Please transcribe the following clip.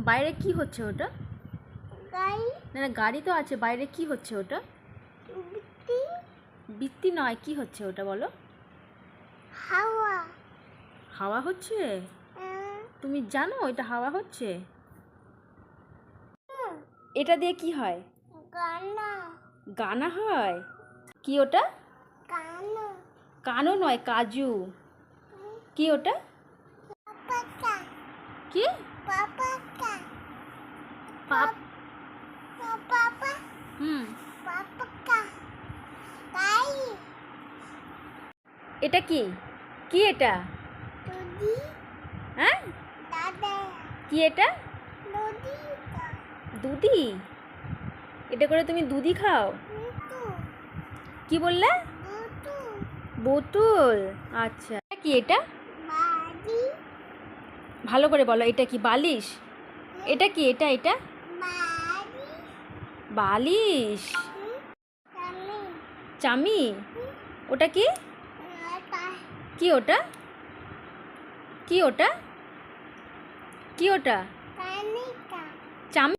বাইরে কি হচ্ছে ওটা? গাড়ি। না না, গাড়ি তো আছে, বাইরে কি হচ্ছে ওটা? বৃষ্টি। বৃষ্টি নয়, কি হচ্ছে ওটা বলো? হাওয়া। হাওয়া হচ্ছে? তুমি জানো এটা হাওয়া হচ্ছে? এটা দিয়ে কি হয়? গানা। গানা হয়? কি ওটা? কানো। কানো নয়, কাজু। কি ওটা? পাপা। কি? পাপা। পাপ। পাপা। হুম। পাপা। গাই। এটা কি? কি এটা? দুধি। হ্যাঁ? দাদা। কি এটা? দুধি। দুধি? এটা করে তুমি দুধি খাও? দুধু। কি বললে? দুধু। বোতল। আচ্ছা, কি এটা? বাড়ি। ভালো করে বলো, এটা কি বালিশ? এটা কি? এটা এটা বাড়ি। বালিশ? চামি। চামি? ওটা কি? কি ওটা? কি ওটা? কি ওটা? কানিকা। চামি?